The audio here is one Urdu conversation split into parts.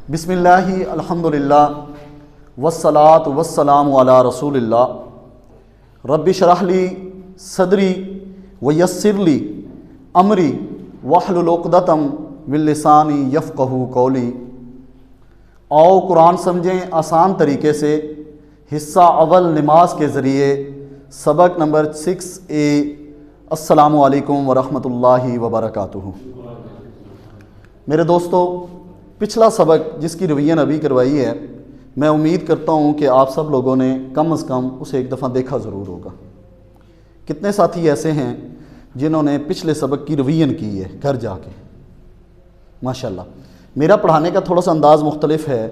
بسم اللہ الحمدللہ والصلاة والسلام علی رسول اللہ رب اشرح لی صدری ویسر لی امری واحلل عقدۃ من لسانی یفقہوا قولی۔ آؤ قرآن سمجھیں آسان طریقے سے۔ حصہ اول نماز کے ذریعے، سبق نمبر 6A۔ السلام علیکم ورحمۃ اللہ وبرکاتہ۔ میرے دوستو، پچھلا سبق جس کی ریویژن ابھی کروائی ہے، میں امید کرتا ہوں کہ آپ سب لوگوں نے کم از کم اسے ایک دفعہ دیکھا ضرور ہوگا۔ کتنے ساتھی ایسے ہیں جنہوں نے پچھلے سبق کی ریویژن کی ہے گھر جا کے؟ ماشاءاللہ۔ میرا پڑھانے کا تھوڑا سا انداز مختلف ہے،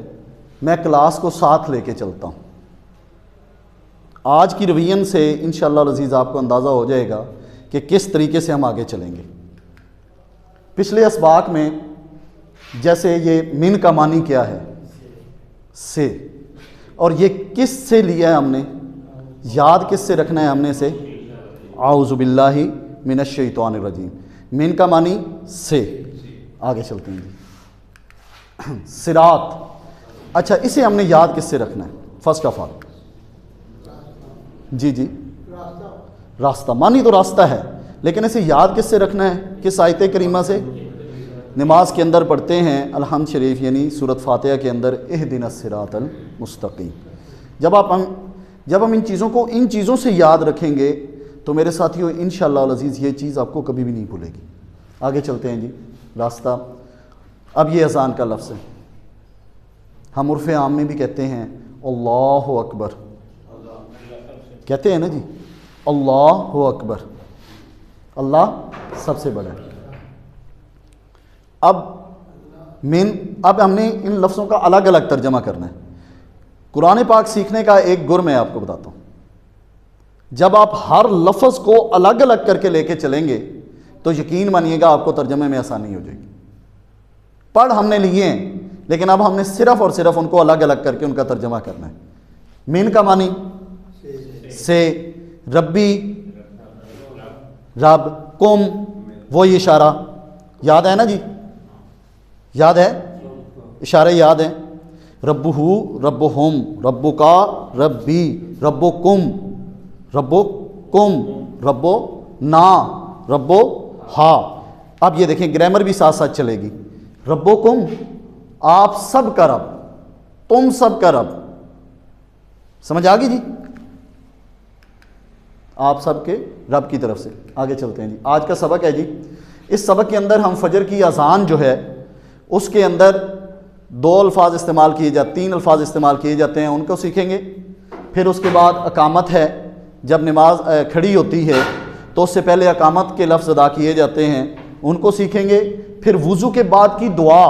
میں کلاس کو ساتھ لے کے چلتا ہوں۔ آج کی ریویژن سے انشاءاللہ العزیز آپ کو اندازہ ہو جائے گا کہ کس طریقے سے ہم آگے چلیں گے۔ پچھلے اسباق میں جیسے یہ من کا معنی کیا ہے؟ سے، اور یہ کس سے لیا ہے ہم نے؟ یاد کس سے رکھنا ہے ہم نے؟ سے اعوذ باللہ من الشیطان الرجیم۔ من کا معنی سے۔ آگے چلتے ہیں۔ صراط، اچھا اسے ہم نے یاد کس سے رکھنا ہے؟ فرسٹ آف آل جی راستہ، معنی تو راستہ ہے، لیکن اسے یاد کس سے رکھنا ہے؟ کس آیت کریمہ سے؟ نماز کے اندر پڑھتے ہیں الحمد شریف، یعنی سورۃ فاتحہ کے اندر اہدنا الصراط المستقیم۔ جب ہم ان چیزوں سے یاد رکھیں گے تو میرے ساتھیوں انشاءاللہ العزیز یہ چیز آپ کو کبھی بھی نہیں بھولے گی۔ آگے چلتے ہیں جی۔ راستہ، اب یہ اذان کا لفظ ہے، ہم عرف عام میں بھی کہتے ہیں اللہ اکبر، کہتے ہیں نا جی، اللہ اکبر، اللہ سب سے بڑا ہے۔ اب ہم نے ان لفظوں کا الگ الگ ترجمہ کرنا ہے۔ قرآن پاک سیکھنے کا ایک گر میں آپ کو بتاتا ہوں۔ جب آپ ہر لفظ کو الگ الگ کر کے لے کے چلیں گے تو یقین مانیے گا آپ کو ترجمے میں آسانی ہو جائے گی۔ پڑھ ہم نے لیے ہیں، لیکن اب ہم نے صرف اور صرف ان کو الگ الگ کر کے ان کا ترجمہ کرنا ہے۔ من کا معنی سے، ربی رب، کم وہی اشارہ، یاد ہے نا جی؟ یاد ہے؟ اشارے یاد ہیں؟ ربہ ربہم، ربکا ربی، ربکم ربکم، ربو نا، ربو ہا۔ اب یہ دیکھیں گرامر بھی ساتھ ساتھ چلے گی۔ ربکم، آپ سب کا رب، تم سب کا رب، سمجھ آ گئی جی؟ آپ سب کے رب کی طرف سے۔ آگے چلتے ہیں جی۔ آج کا سبق ہے جی، اس سبق کے اندر ہم فجر کی اذان جو ہے اس کے اندر 2 الفاظ استعمال کیے جاتے، 3 الفاظ استعمال کیے جاتے ہیں، ان کو سیکھیں گے۔ پھر اس کے بعد اقامت ہے، جب نماز کھڑی ہوتی ہے تو اس سے پہلے اقامت کے لفظ ادا کیے جاتے ہیں، ان کو سیکھیں گے۔ پھر وضو کے بعد کی دعا،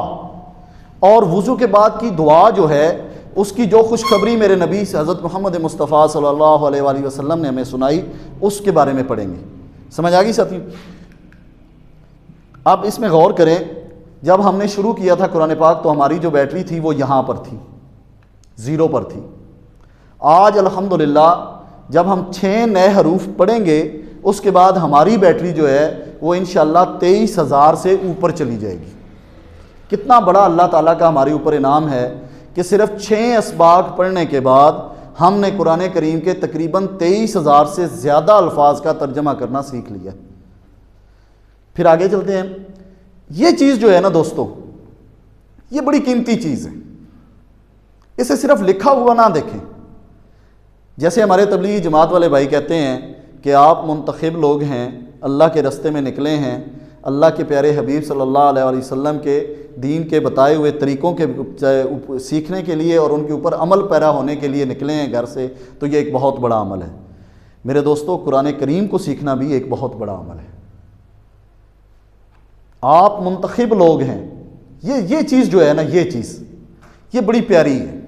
اور وضو کے بعد کی دعا جو ہے اس کی جو خوشخبری میرے نبی حضرت محمد مصطفیٰ صلی اللہ علیہ وآلہ وسلم نے ہمیں سنائی، اس کے بارے میں پڑھیں گے۔ سمجھ آ گئی ساتھی؟ اب اس میں غور کریں، جب ہم نے شروع کیا تھا قرآن پاک تو ہماری جو بیٹری تھی وہ یہاں پر تھی، 0 پر تھی۔ آج الحمدللہ جب ہم 6 نئے حروف پڑھیں گے اس کے بعد ہماری بیٹری جو ہے وہ انشاءاللہ 23,000 سے اوپر چلی جائے گی۔ کتنا بڑا اللہ تعالیٰ کا ہمارے اوپر انعام ہے کہ صرف 6 اسباق پڑھنے کے بعد ہم نے قرآن کریم کے تقریباً 23,000 سے زیادہ الفاظ کا ترجمہ کرنا سیکھ لیا۔ پھر آگے چلتے ہیں۔ یہ چیز جو ہے نا دوستو، یہ بڑی قیمتی چیز ہے، اسے صرف لکھا ہوا نہ دیکھیں۔ جیسے ہمارے تبلیغی جماعت والے بھائی کہتے ہیں کہ آپ منتخب لوگ ہیں، اللہ کے رستے میں نکلے ہیں، اللہ کے پیارے حبیب صلی اللہ علیہ وآلہ وسلم کے دین کے بتائے ہوئے طریقوں کے سیکھنے کے لیے اور ان کے اوپر عمل پیرا ہونے کے لیے نکلے ہیں گھر سے، تو یہ ایک بہت بڑا عمل ہے۔ میرے دوستو، قرآن کریم کو سیکھنا بھی ایک بہت بڑا عمل ہے۔ آپ منتخب لوگ ہیں، یہ چیز جو ہے نا، یہ چیز یہ بڑی پیاری ہے۔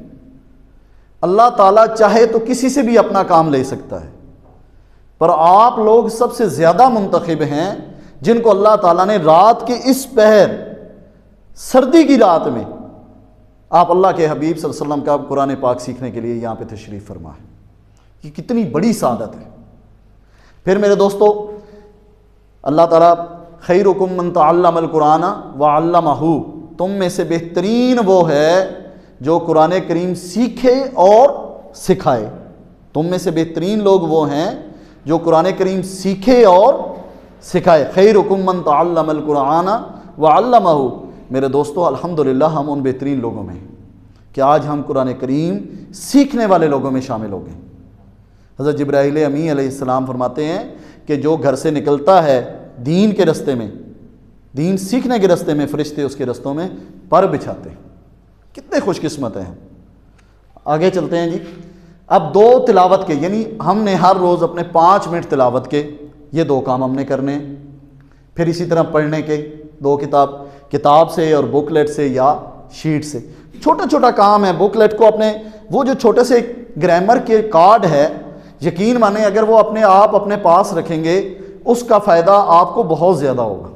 اللہ تعالیٰ چاہے تو کسی سے بھی اپنا کام لے سکتا ہے، پر آپ لوگ سب سے زیادہ منتخب ہیں جن کو اللہ تعالیٰ نے رات کے اس پہر، سردی کی رات میں، آپ اللہ کے حبیب صلی اللہ علیہ وسلم کا قرآن پاک سیکھنے کے لیے یہاں پہ تشریف فرما ہے۔ یہ کتنی بڑی سعادت ہے۔ پھر میرے دوستو، اللہ تعالیٰ خیرکم من تعلم القرآن وعلمہ، تم میں سے بہترین وہ ہے جو قرآن کریم سیکھے اور سکھائے. تم میں سے بہترین لوگ وہ ہیں جو قرآن کریم سیکھے اور سکھائے. خیرکم من تعلم القرآن وعلمہ. میرے دوستو الحمدللہ ہم ان بہترین لوگوں میں ہیں کہ آج ہم قرآن کریم سیکھنے والے لوگوں میں شامل ہو گئے. حضرت جبرائیل امی علیہ السلام فرماتے ہیں کہ جو گھر سے نکلتا ہے دین کے رستے میں، دین سیکھنے کے رستے میں، فرشتے اس کے رستوں میں پر بچھاتے ہیں. کتنے خوش قسمت ہیں. آگے چلتے ہیں جی. اب 2 تلاوت کے، یعنی ہم نے ہر روز اپنے 5 منٹ تلاوت کے، یہ 2 کام ہم نے کرنے ہیں. پھر اسی طرح پڑھنے کے 2 کتاب سے اور بک لیٹ سے یا شیٹ سے. چھوٹا چھوٹا کام ہے. بک لیٹ کو اپنے وہ جو چھوٹے سے گرامر کے کارڈ ہے، یقین مانیں اگر وہ آپ اپنے پاس رکھیں گے اس کا فائدہ آپ کو بہت زیادہ ہوگا.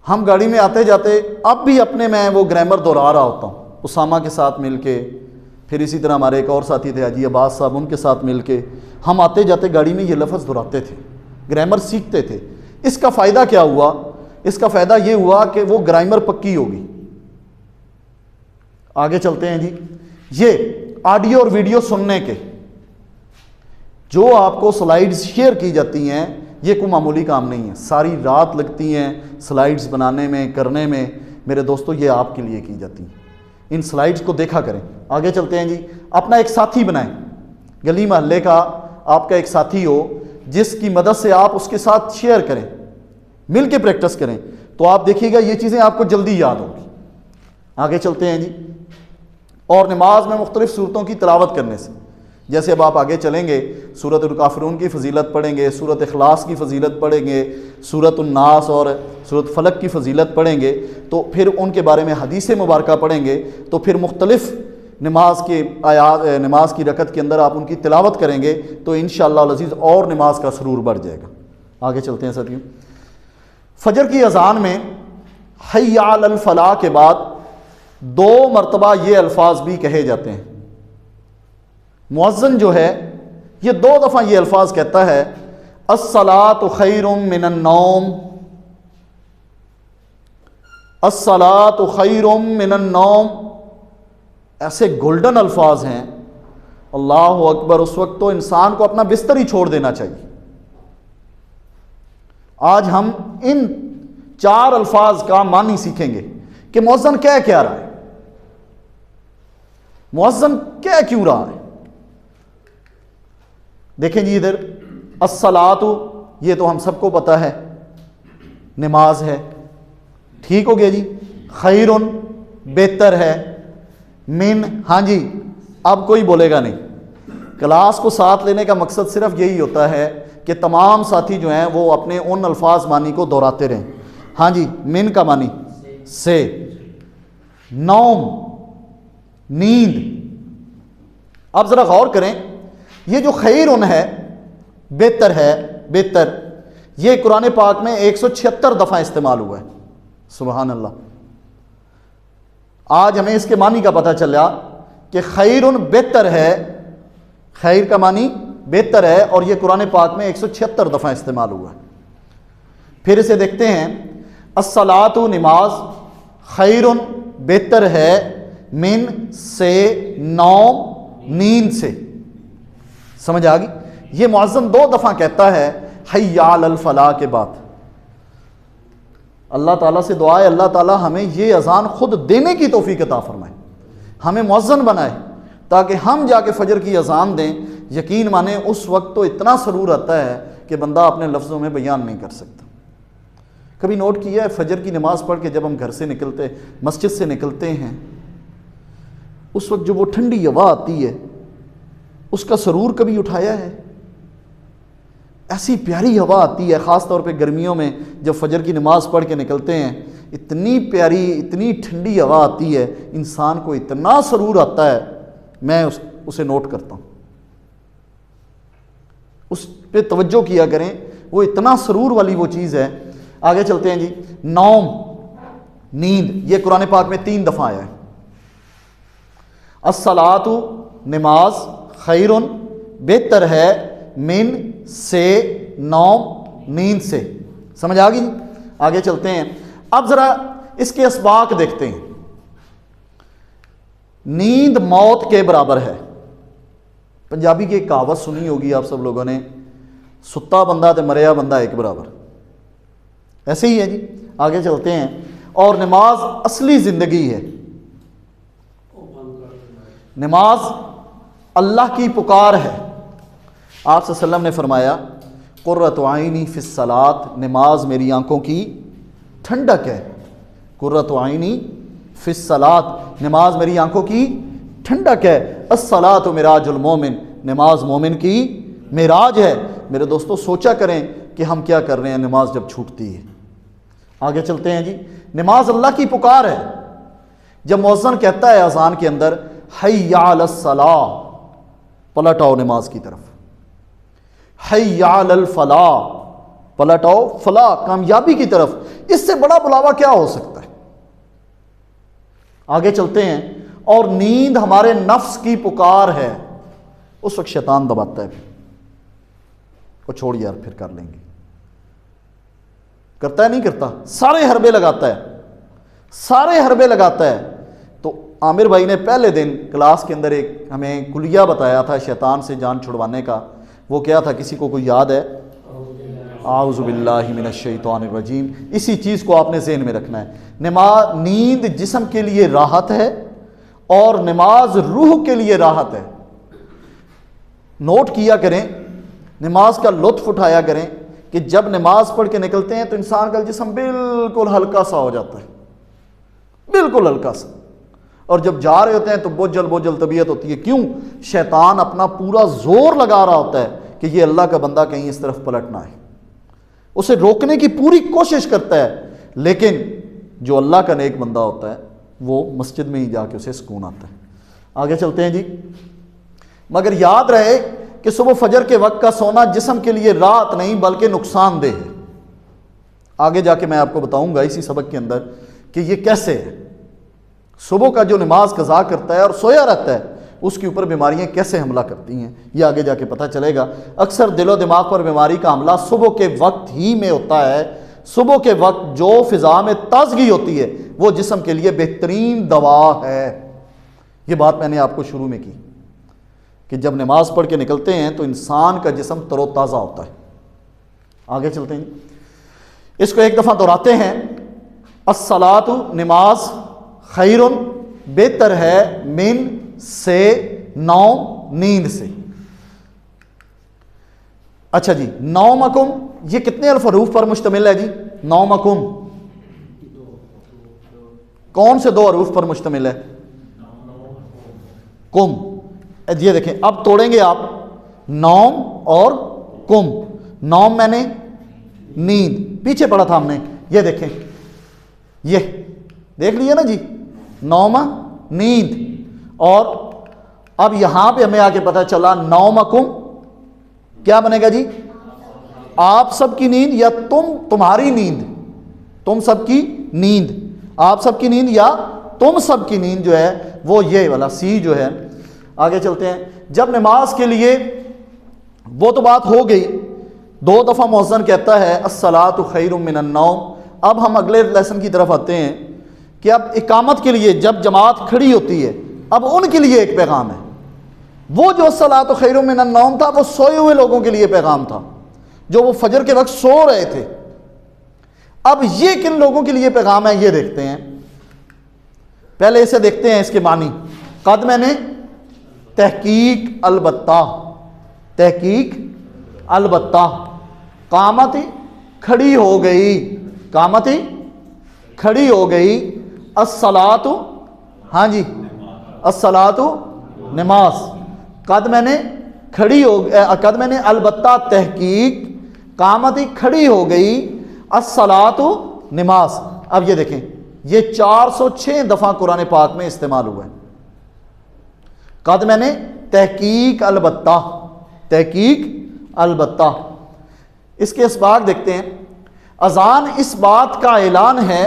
ہم گاڑی میں آتے جاتے اب بھی اپنے میں وہ گرامر دہرا رہا ہوتا ہوں اسامہ کے ساتھ مل کے. پھر اسی طرح ہمارے ایک اور ساتھی تھے حاجی عباس صاحب، ان کے ساتھ مل کے ہم آتے جاتے گاڑی میں یہ لفظ دہراتے تھے، گرامر سیکھتے تھے. اس کا فائدہ کیا ہوا؟ اس کا فائدہ یہ ہوا کہ وہ گرامر پکی ہوگی. آگے چلتے ہیں جی. یہ آڈیو اور ویڈیو سننے کے جو آپ کو سلائیڈز شیئر کی جاتی ہیں، یہ کوئی معمولی کام نہیں ہے. ساری رات لگتی ہیں سلائیڈز بنانے میں، کرنے میں. میرے دوستو یہ آپ کے لیے کی جاتی ہیں. ان سلائیڈز کو دیکھا کریں. آگے چلتے ہیں جی. اپنا ایک ساتھی بنائیں، گلی محلے کا آپ کا ایک ساتھی ہو جس کی مدد سے آپ اس کے ساتھ شیئر کریں، مل کے پریکٹس کریں، تو آپ دیکھیے گا یہ چیزیں آپ کو جلدی یاد ہوگی. آگے چلتے ہیں جی. اور نماز میں مختلف صورتوں کی تلاوت کرنے سے، جیسے اب آپ آگے چلیں گے سورۃ الکافرون کی فضیلت پڑھیں گے، سورۃ اخلاص کی فضیلت پڑھیں گے، سورۃ الناس اور سورۃ فلق کی فضیلت پڑھیں گے، تو پھر ان کے بارے میں حدیث مبارکہ پڑھیں گے، تو پھر مختلف نماز کے آیات، نماز کی رکعت کے اندر آپ ان کی تلاوت کریں گے تو انشاءاللہ العزیز اور نماز کا سرور بڑھ جائے گا. آگے چلتے ہیں ساتھیوں. فجر کی اذان میں حی علی الفلاح کے بعد 2 مرتبہ یہ الفاظ بھی کہے جاتے ہیں. مؤذن جو ہے یہ 2 دفعہ یہ الفاظ کہتا ہے، الصلاۃ خیر من النوم، الصلاۃ خیر من النوم. ایسے گولڈن الفاظ ہیں. اللہ اکبر. اس وقت تو انسان کو اپنا بستر ہی چھوڑ دینا چاہیے. آج ہم ان 4 الفاظ کا معنی سیکھیں گے کہ مؤذن کہہ کیا رہا ہے، مؤذن کہہ کیوں رہا ہے. دیکھیں جی ادھر، الصلاۃ یہ تو ہم سب کو پتہ ہے نماز ہے، ٹھیک ہو گیا جی. خیرن بہتر ہے، من، ہاں جی اب کوئی بولے گا نہیں. کلاس کو ساتھ لینے کا مقصد صرف یہی ہوتا ہے کہ تمام ساتھی جو ہیں وہ اپنے ان الفاظ معنی کو دہراتے رہیں. ہاں جی. من کا معنی سے، نوم نیند. اب ذرا غور کریں، یہ جو خیرن ہے، بہتر ہے، بہتر، یہ قرآن پاک میں 176 دفعہ استعمال ہوا ہے. سبحان اللہ. آج ہمیں اس کے معنی کا پتہ چلا کہ خیرن بہتر ہے، خیر کا معنی بہتر ہے، اور یہ قرآن پاک میں 176 دفعہ استعمال ہوا ہے. پھر اسے دیکھتے ہیں، الصلاۃ نماز، خیرن بہتر ہے، من سے، نوم نیند سے. سمجھ آ گئی. یہ مؤذن 2 دفعہ کہتا ہے حی علی الفلاح کے بعد. اللہ تعالیٰ سے دعا ہے اللہ تعالیٰ ہمیں یہ اذان خود دینے کی توفیق عطا فرمائے، ہمیں مؤذن بنائے تاکہ ہم جا کے فجر کی اذان دیں. یقین مانیں اس وقت تو اتنا سرور آتا ہے کہ بندہ اپنے لفظوں میں بیان نہیں کر سکتا. کبھی نوٹ کیا ہے فجر کی نماز پڑھ کے جب ہم گھر سے نکلتے، مسجد سے نکلتے ہیں، اس وقت جو وہ ٹھنڈی ہوا آتی ہے اس کا سرور کبھی اٹھایا ہے؟ ایسی پیاری ہوا آتی ہے، خاص طور پہ گرمیوں میں جب فجر کی نماز پڑھ کے نکلتے ہیں، اتنی پیاری اتنی ٹھنڈی ہوا آتی ہے، انسان کو اتنا سرور آتا ہے. میں اسے نوٹ کرتا ہوں، اس پہ توجہ کیا کریں، وہ اتنا سرور والی وہ چیز ہے. آگے چلتے ہیں جی. نوم نیند، یہ قرآن پاک میں 3 دفعہ آیا ہے. الصلاۃ نماز، خیرن بہتر ہے، من سے، نوم نیند سے. سمجھ آ گئی. آگے چلتے ہیں. اب ذرا اس کے اسباق دیکھتے ہیں۔ نیند موت کے برابر ہے۔ پنجابی کی ایک کہاوت سنی ہوگی آپ سب لوگوں نے، ستا بندہ تے مریا بندہ ایک برابر، ایسے ہی ہے جی۔ آگے چلتے ہیں، اور نماز اصلی زندگی ہے۔ نماز اللہ کی پکار ہے۔ آپ صلی اللہ علیہ وسلم نے فرمایا قرۃ عینی فی الصلاۃ، نماز میری آنکھوں کی ٹھنڈک ہے۔ قرۃ عینی فی الصلاۃ، نماز میری آنکھوں کی ٹھنڈک ہے۔ الصلاۃ معراج المومن، نماز مومن کی معراج ہے۔ میرے دوستو سوچا کریں کہ ہم کیا کر رہے ہیں نماز جب چھوٹتی ہے۔ آگے چلتے ہیں جی، نماز اللہ کی پکار ہے۔ جب مؤذن کہتا ہے اذان کے اندر حی علی الصلاۃ، پلٹ آؤ نماز کی طرف، حی علی الفلاح، پلٹ آؤ فلاح، کامیابی کی طرف، اس سے بڑا بلاوا کیا ہو سکتا ہے؟ آگے چلتے ہیں، اور نیند ہمارے نفس کی پکار ہے۔ اس وقت شیطان دباتا ہے، وہ چھوڑ یار پھر کر لیں گے، کرتا ہے نہیں کرتا، سارے حربے لگاتا ہے، سارے حربے لگاتا ہے۔ تو عامر بھائی نے پہلے دن کلاس کے اندر ایک ہمیں کلیہ بتایا تھا شیطان سے جان چھڑوانے کا، وہ کیا تھا؟ کسی کو کوئی یاد ہے؟ اعوذ باللہ من الشیطان الرجیم۔ اسی چیز کو آپ نے ذہن میں رکھنا ہے۔ نماز، نیند جسم کے لیے راحت ہے اور نماز روح کے لیے راحت ہے۔ نوٹ کیا کریں، نماز کا لطف اٹھایا کریں کہ جب نماز پڑھ کے نکلتے ہیں تو انسان کا جسم بالکل ہلکا سا ہو جاتا ہے، بالکل ہلکا سا، اور جب جا رہے ہوتے ہیں تو بوجھل بوجھل طبیعت ہوتی ہے۔ کیوں؟ شیطان اپنا پورا زور لگا رہا ہوتا ہے کہ یہ اللہ کا بندہ کہیں اس طرف پلٹ نہ آئے، اسے روکنے کی پوری کوشش کرتا ہے، لیکن جو اللہ کا نیک بندہ ہوتا ہے وہ مسجد میں ہی جا کے اسے سکون آتا ہے۔ آگے چلتے ہیں جی، مگر یاد رہے کہ صبح فجر کے وقت کا سونا جسم کے لیے راحت نہیں بلکہ نقصان دہ ہے۔ آگے جا کے میں آپ کو بتاؤں گا اسی سبق کے اندر کہ یہ کیسے ہے۔ صبح کا جو نماز قضا کرتا ہے اور سویا رہتا ہے اس کے اوپر بیماریاں کیسے حملہ کرتی ہیں، یہ آگے جا کے پتہ چلے گا۔ اکثر دل و دماغ پر بیماری کا حملہ صبح کے وقت ہی میں ہوتا ہے۔ صبح کے وقت جو فضا میں تازگی ہوتی ہے وہ جسم کے لیے بہترین دوا ہے۔ یہ بات میں نے آپ کو شروع میں کی کہ جب نماز پڑھ کے نکلتے ہیں تو انسان کا جسم تر و تازہ ہوتا ہے۔ آگے چلتے ہیں، اس کو ایک دفعہ دہراتے ہیں۔ الصلاۃ، نماز، خیر، بہتر ہے، من سے، نوم، نیند سے۔ اچھا جی، نومکم یہ کتنے الف حروف پر مشتمل ہے جی؟ نومکم کون سے دو حروف پر مشتمل ہے؟ کم۔ یہ دیکھیں، اب توڑیں گے آپ، نوم اور کم۔ نوم میں نے نیند، پیچھے پڑھا تھا ہم نے، یہ دیکھیں، یہ دیکھ لیا نا جی، نوم نیند، اور اب یہاں پہ ہمیں آ کے پتہ چلا نومکم کیا بنے گا جی؟ آپ سب کی نیند یا تمہاری نیند، تم سب کی نیند، آپ سب کی نیند یا تم سب کی نیند جو ہے وہ یہ والا سی جو ہے۔ آگے چلتے ہیں، جب نماز کے لیے وہ تو بات ہو گئی، دو دفعہ مؤذن کہتا ہے الصلاۃ خیر من النوم۔ اب ہم اگلے لیسن کی طرف آتے ہیں کہ اب اقامت کے لیے جب جماعت کھڑی ہوتی ہے اب ان کے لیے ایک پیغام ہے۔ وہ جو الصلاۃ خیر من النوم تھا وہ سوئے ہوئے لوگوں کے لیے پیغام تھا، جو وہ فجر کے وقت سو رہے تھے۔ اب یہ کن لوگوں کے لیے پیغام ہے یہ دیکھتے ہیں۔ پہلے اسے دیکھتے ہیں اس کے معنی۔ قد میں نے تحقیق البتہ، تحقیق البتہ، قامت کھڑی ہو گئی، قامت کھڑی ہو گئی، الصلاۃ ہاں جی، الصلاۃ نماز، قد میں نے کھڑی ہو، قد میں نے البتہ تحقیق، قامت کھڑی ہو گئی، الصلاۃ نماز۔ اب یہ دیکھیں، یہ 406 دفعہ قرآن پاک میں استعمال ہوا ہے۔ قد میں نے تحقیق البتہ، تحقیق البتہ۔ اس کے اسباق دیکھتے ہیں۔ اذان اس بات کا اعلان ہے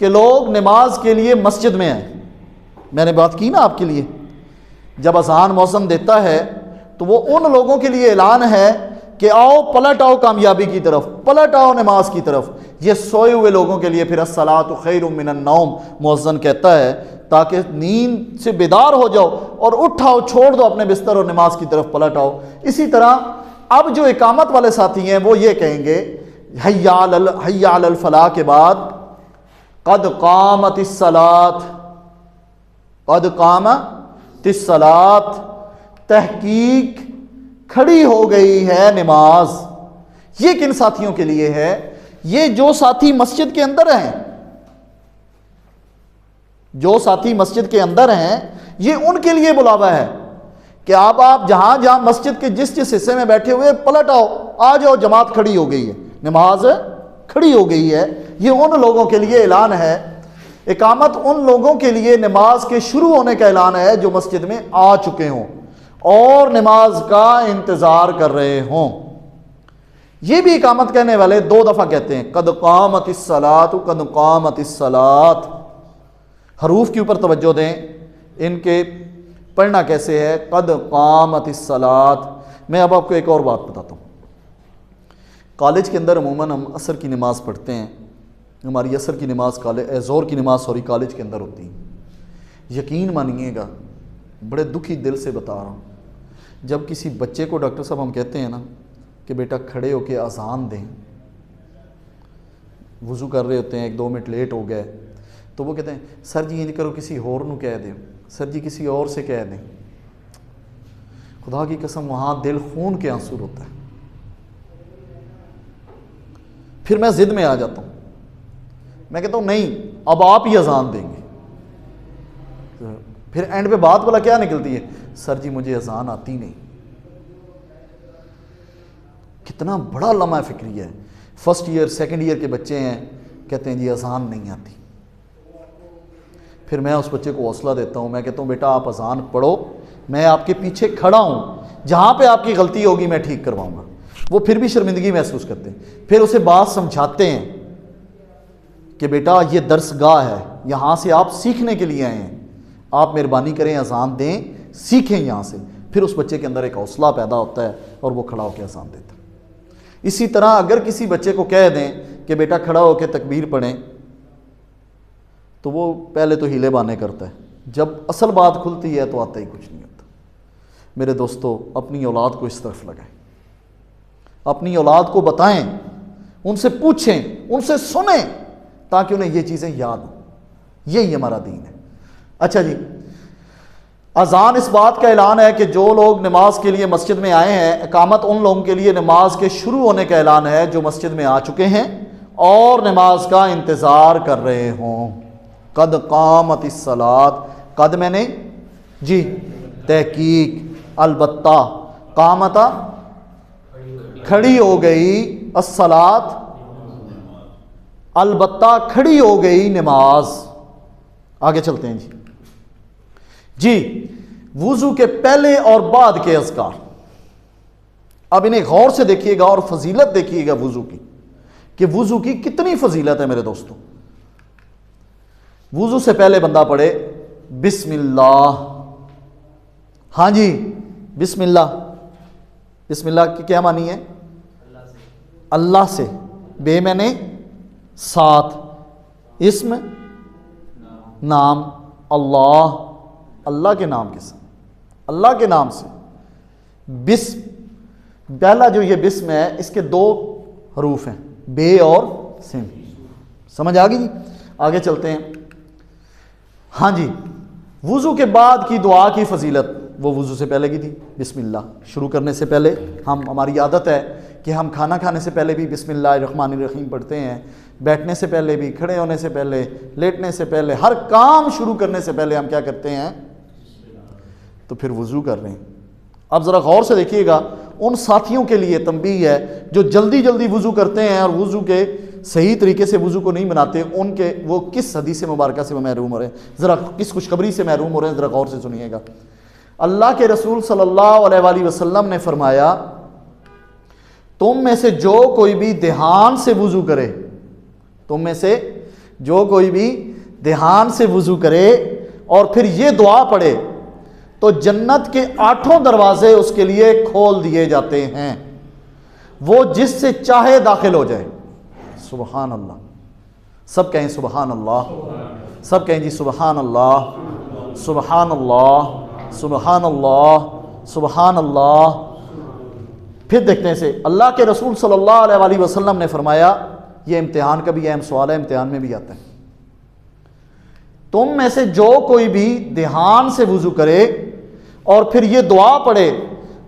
کہ لوگ نماز کے لیے مسجد میں آئیں۔ میں نے بات کی نا آپ کے لیے، جب اذان مؤذن دیتا ہے تو وہ ان لوگوں کے لیے اعلان ہے کہ آؤ پلٹ آؤ کامیابی کی طرف، پلٹ آؤ نماز کی طرف، یہ سوئے ہوئے لوگوں کے لیے پھر الصلاۃ خیر من النوم مؤذن کہتا ہے، تاکہ نیند سے بیدار ہو جاؤ اور اٹھاؤ، چھوڑ دو اپنے بستر اور نماز کی طرف پلٹ آؤ۔ اسی طرح اب جو اقامت والے ساتھی ہیں وہ یہ کہیں گے حی علی الفلاح کے بعد قد قامت الصلاۃ، قد قامت الصلاۃ، تحقیق کھڑی ہو گئی ہے نماز۔ یہ کن ساتھیوں کے لیے ہے؟ یہ جو ساتھی مسجد کے اندر ہیں، جو ساتھی مسجد کے اندر ہیں، یہ ان کے لیے بلاوا ہے کہ آپ جہاں جہاں مسجد کے جس حصے میں بیٹھے ہوئے پلٹ آؤ، آ جاؤ، جماعت کھڑی ہو گئی ہے، نماز کھڑی ہو گئی ہے۔ یہ ان لوگوں کے لیے اعلان ہے، اقامت ان لوگوں کے لیے نماز کے شروع ہونے کا اعلان ہے جو مسجد میں آ چکے ہوں اور نماز کا انتظار کر رہے ہوں۔ یہ بھی اقامت کہنے والے 2 دفعہ کہتے ہیں قد قامت الصلاۃ، قد قامت الصلاۃ۔ حروف کے اوپر توجہ دیں، ان کے پڑھنا کیسے ہے، قد قامت الصلاۃ۔ میں اب آپ کو ایک اور بات بتاتا ہوں۔ کالج کے اندر عموماً ہم عصر کی نماز پڑھتے ہیں، ہماری عصر کی نماز ظہر کی نماز کالج کے اندر ہوتی ہے۔ یقین مانیے گا، بڑے دکھی دل سے بتا رہا ہوں، جب کسی بچے کو ڈاکٹر صاحب ہم کہتے ہیں نا کہ بیٹا کھڑے ہو کے اذان دیں، وضو کر رہے ہوتے ہیں، 1-2 منٹ لیٹ ہو گئے، تو وہ کہتے ہیں سر جی یہ کرو، کسی اور نو کہہ دیں، سر جی کسی اور سے کہہ دیں۔ خدا کی قسم وہاں دل خون کے آنسو ہوتا ہے۔ پھر میں ضد میں آ جاتا ہوں، میں کہتا ہوں نہیں اب آپ ہی اذان دیں گے۔ پھر اینڈ پہ بات بولا کیا نکلتی ہے، سر جی مجھے اذان آتی نہیں۔ کتنا بڑا لمحہ فکری ہے۔ فرسٹ ایئر سیکنڈ ایئر کے بچے ہیں، کہتے ہیں جی اذان نہیں آتی۔ پھر میں اس بچے کو حوصلہ دیتا ہوں، میں کہتا ہوں بیٹا آپ اذان پڑھو، میں آپ کے پیچھے کھڑا ہوں، جہاں پہ آپ کی غلطی ہوگی میں ٹھیک کرواؤں گا۔ وہ پھر بھی شرمندگی محسوس کرتے ہیں، پھر اسے بات سمجھاتے ہیں کہ بیٹا یہ درس گاہ ہے، یہاں سے آپ سیکھنے کے لیے آئے ہیں، آپ مہربانی کریں اذان دیں، سیکھیں یہاں سے۔ پھر اس بچے کے اندر ایک حوصلہ پیدا ہوتا ہے اور وہ کھڑا ہو کے اذان دیتا ہے۔ اسی طرح اگر کسی بچے کو کہہ دیں کہ بیٹا کھڑا ہو کے تکبیر پڑھیں، تو وہ پہلے تو ہیلے بانے کرتا ہے، جب اصل بات کھلتی ہے تو آتا ہی کچھ نہیں ہوتا۔ میرے دوستو اپنی اولاد کو اس طرف لگائیں، اپنی اولاد کو بتائیں، ان سے پوچھیں، ان سے سنیں، تاکہ انہیں یہ چیزیں یاد ہوں۔ یہی ہمارا دین ہے۔ اچھا جی، اذان اس بات کا اعلان ہے کہ جو لوگ نماز کے لیے مسجد میں آئے ہیں، اقامت ان لوگوں کے لیے نماز کے شروع ہونے کا اعلان ہے جو مسجد میں آ چکے ہیں اور نماز کا انتظار کر رہے ہوں۔ قد قامت الصلاۃ، قد میں نے جی تحقیق، البتہ، قامت کھڑی ہو گئی، الصلاۃ البتہ کھڑی ہو گئی نماز۔ آگے چلتے ہیں جی وضو کے پہلے اور بعد کے اذکار۔ اب انہیں غور سے دیکھیے گا اور فضیلت دیکھیے گا وضو کی، کہ وضو کی کتنی فضیلت ہے میرے دوستوں۔ وضو سے پہلے بندہ پڑھے بسم اللہ۔ ہاں جی بسم اللہ، بسم اللہ کی کیا معنی ہے؟ اللہ سے، بے میں نے ساتھ، اسم نام، اللہ، اللہ کے نام کے ساتھ، اللہ کے نام سے۔ بسم، پہلا جو یہ بسم ہے اس کے 2 حروف ہیں، بے اور سم۔ سمجھ آ گئی جی؟ آگے چلتے ہیں۔ ہاں جی وضو کے بعد کی دعا کی فضیلت، وہ وضو سے پہلے کی تھی، بسم اللہ شروع کرنے سے پہلے ہماری عادت ہے کہ ہم کھانا کھانے سے پہلے بھی بسم اللہ الرحمن الرحیم پڑھتے ہیں، بیٹھنے سے پہلے بھی، کھڑے ہونے سے پہلے، لیٹنے سے پہلے، ہر کام شروع کرنے سے پہلے ہم کیا کرتے ہیں؟ تو پھر وضو کر رہے ہیں۔ اب ذرا غور سے دیکھیے گا، ان ساتھیوں کے لیے تنبیہ ہے جو جلدی جلدی وضو کرتے ہیں اور وضو کے صحیح طریقے سے وضو کو نہیں بناتے، ان کے وہ کس حدیث مبارکہ سے محروم ہو رہے ہیں، ذرا کس خوشخبری سے محروم ہو رہے ہیں، ذرا غور سے سنیے گا۔ اللہ کے رسول صلی اللہ علیہ وآلہ وسلم نے فرمایا، تم میں سے جو کوئی بھی دھیان سے وضو کرے، تم میں سے جو کوئی بھی دھیان سے وضو کرے اور پھر یہ دعا پڑھے تو جنت کے 8 دروازے اس کے لیے کھول دیے جاتے ہیں۔ وہ جس سے چاہے داخل ہو جائے. سبحان اللہ. سب کہیں سبحان اللہ. سب کہیں جی سبحان اللہ، سبحان اللہ، سبحان اللہ، سبحان اللہ. پھر دیکھتے ہیں اسے. اللہ کے رسول صلی اللہ علیہ وآلہ وسلم نے فرمایا، یہ امتحان کا بھی اہم سوال ہے، امتحان میں بھی آتا ہے. تم میں سے جو کوئی بھی دھیان سے وضو کرے اور پھر یہ دعا پڑھے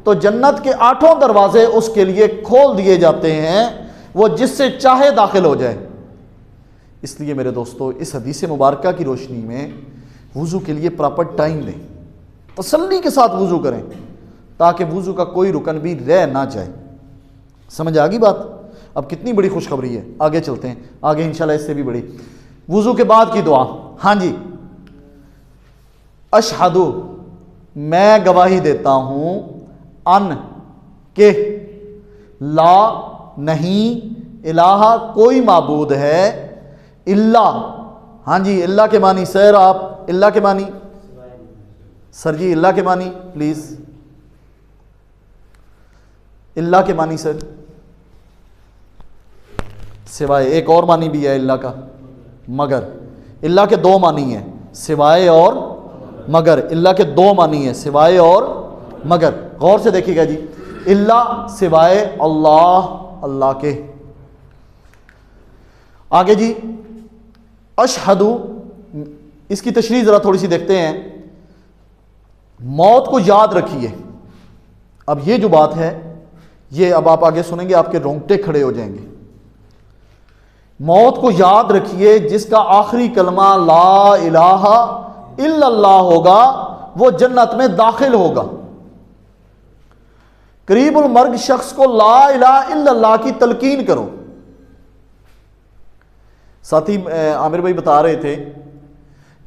تو جنت کے 8 دروازے اس کے لیے کھول دیے جاتے ہیں، وہ جس سے چاہے داخل ہو جائے. اس لیے میرے دوستو اس حدیث مبارکہ کی روشنی میں وضو کے لیے پراپر ٹائم دیں، تسلی کے ساتھ وضو کریں تاکہ وضو کا کوئی رکن بھی رہ نہ جائے. سمجھ آ گئی بات؟ اب کتنی بڑی خوشخبری ہے. آگے چلتے ہیں، آگے انشاءاللہ اس سے بھی بڑی. وضو کے بعد کی دعا. ہاں جی. اشہدو، میں گواہی دیتا ہوں، ان کہ لا نہیں الہ کوئی معبود ہے الا. ہاں جی اللہ کے معنی سر، آپ اللہ کے معنی سر جی، اللہ کے معنی پلیز، اللہ کے معنی سر. سوائے ایک اور معنی بھی ہے اللہ کا، مگر. اللہ کے 2 معنی ہیں، سوائے اور مگر. اللہ کے 2 معنی ہیں، سوائے اور مگر. غور سے دیکھیے گا جی. اللہ سوائے اللہ، اللہ کے. آگے جی اشہدو، اس کی تشریح ذرا تھوڑی سی دیکھتے ہیں. موت کو یاد رکھیے. اب یہ جو بات ہے یہ اب آپ آگے سنیں گے، آپ کے رونگٹے کھڑے ہو جائیں گے. موت کو یاد رکھیے، جس کا آخری کلمہ لا الہ الا اللہ ہوگا وہ جنت میں داخل ہوگا. قریب المرگ شخص کو لا الہ الا اللہ کی تلقین کرو. ساتھی عامر بھائی بتا رہے تھے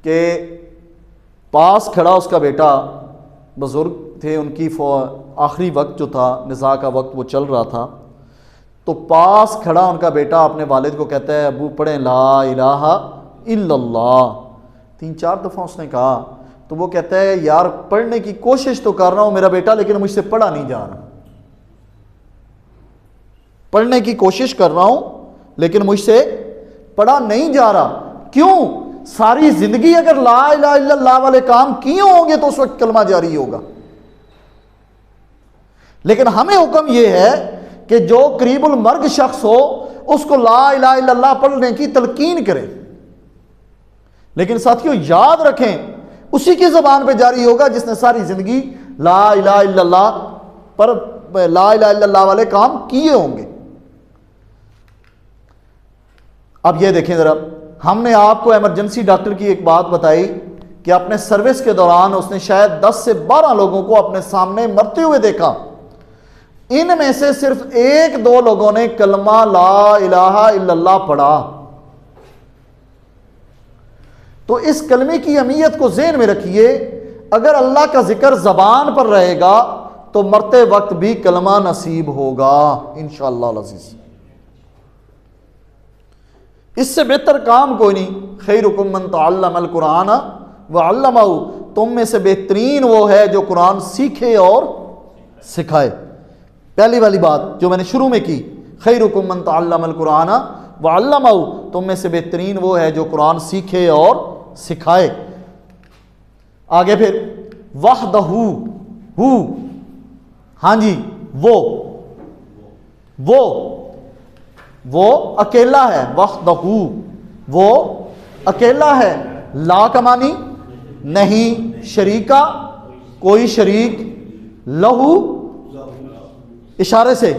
کہ پاس کھڑا اس کا بیٹا، بزرگ تھے، ان کی آخری وقت جو تھا، نزاع کا وقت وہ چل رہا تھا، تو پاس کھڑا ان کا بیٹا اپنے والد کو کہتا ہے ابو پڑھیں لا الہ الا اللہ. 3-4 دفعہ اس نے کہا تو وہ کہتا ہے یار پڑھنے کی کوشش تو کر رہا ہوں میرا بیٹا، لیکن مجھ سے پڑھا نہیں جا رہا. پڑھنے کی کوشش کر رہا ہوں لیکن مجھ سے پڑھا نہیں جا رہا. کیوں؟ ساری زندگی اگر لا الہ الا اللہ والے کام کیے ہوں گے تو اس وقت کلمہ جاری ہوگا. لیکن ہمیں حکم یہ ہے کہ جو قریب المرگ شخص ہو اس کو لا الہ الا اللہ پڑھنے کی تلقین کرے. لیکن ساتھیوں یاد رکھیں اسی کی زبان پہ جاری ہوگا جس نے ساری زندگی لا الہ الا اللہ پر لا الہ الا اللہ والے کام کیے ہوں گے. اب یہ دیکھیں ذرا، ہم نے آپ کو ایمرجنسی ڈاکٹر کی ایک بات بتائی کہ اپنے سروس کے دوران اس نے شاید 10 سے 12 لوگوں کو اپنے سامنے مرتے ہوئے دیکھا. ان میں سے صرف 1-2 لوگوں نے کلمہ لا الہ الا اللہ پڑھا. تو اس کلمے کی اہمیت کو ذہن میں رکھیے. اگر اللہ کا ذکر زبان پر رہے گا تو مرتے وقت بھی کلمہ نصیب ہوگا انشاءاللہ العزیز. اس سے بہتر کام کوئی نہیں. خیرکم من تعلم القرآن وعلمہ، تم میں سے بہترین وہ ہے جو قرآن سیکھے اور سکھائے. پہلی والی بات جو میں نے شروع میں کی، خیرکم من تعلم القرآن وعلمہ، تم میں سے بہترین وہ ہے جو قرآن سیکھے اور سکھائے. آگے پھر وحدہ، ہو، ہاں جی وہ اکیلا ہے. وحدہ، وہ اکیلا ہے. لا کا معنی نہیں، شریکا کوئی شریک، لہو اشارے سے،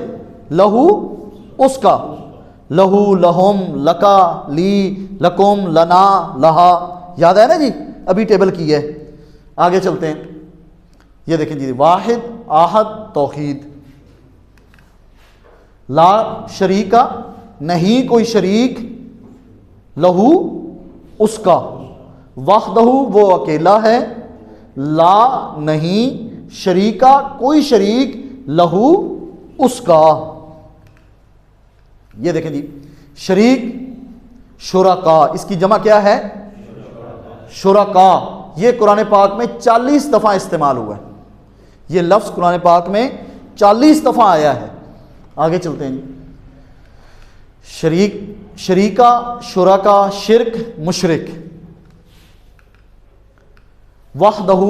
لہو اس کا، لہو لہم لکا لی لکم لنا لہا. یاد ہے نا جی، ابھی ٹیبل کی ہے. آگے چلتے ہیں. یہ دیکھیں جی، واحد آحد توحید. لا شریکا نہیں کوئی شریک، لہو اس کا، وحدہ وہ اکیلا ہے، لا نہیں شریکا کوئی شریک، لہو اس کا. یہ دیکھیں جی، شریک شرکا، اس کی جمع کیا ہے؟ شرکا. یہ قرآن پاک میں 40 دفعہ استعمال ہوا ہے. یہ لفظ قرآن پاک میں 40 دفعہ آیا ہے. آگے چلتے ہیں جی، شریکہ، شرکا، شرک، مشرک، وحدہ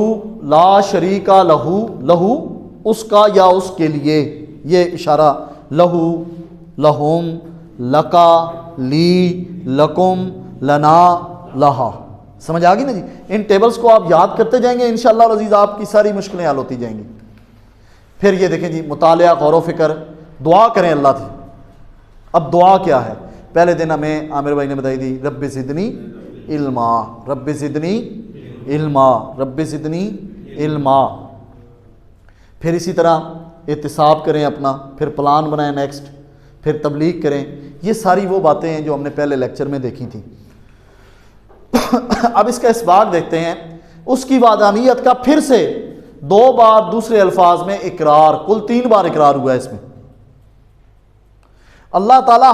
لا شریکہ لہو، لہو اس کا یا اس کے لیے، یہ اشارہ لہو، لہم، لکا، لی، لکم، لنا، لہا، سمجھ آ گئی نا جی؟ ان ٹیبلز کو آپ یاد کرتے جائیں گے انشاءاللہ العزیز، آپ کی ساری مشکلیں حل ہوتی جائیں گی۔ پھر یہ دیکھیں جی، مطالعہ، غور و فکر، دعا کریں اللہ سے۔ اب دعا کیا ہے؟ پہلے دن ہمیں عامر بھائی نے بتائی تھی، رب زدنی علما، رب زدنی علما، رب زدنی علما۔ پھر اسی طرح احتساب کریں اپنا، پھر پلان بنائیں نیکسٹ، پھر تبلیغ کریں۔ یہ ساری وہ باتیں ہیں جو ہم نے پہلے لیکچر میں دیکھی تھیں۔ اب اس کا اسباق دیکھتے ہیں، اس کی وحدانیت کا پھر سے 2 بار دوسرے الفاظ میں اقرار، کل 3 بار اقرار ہوا ہے اس میں۔ اللہ تعالیٰ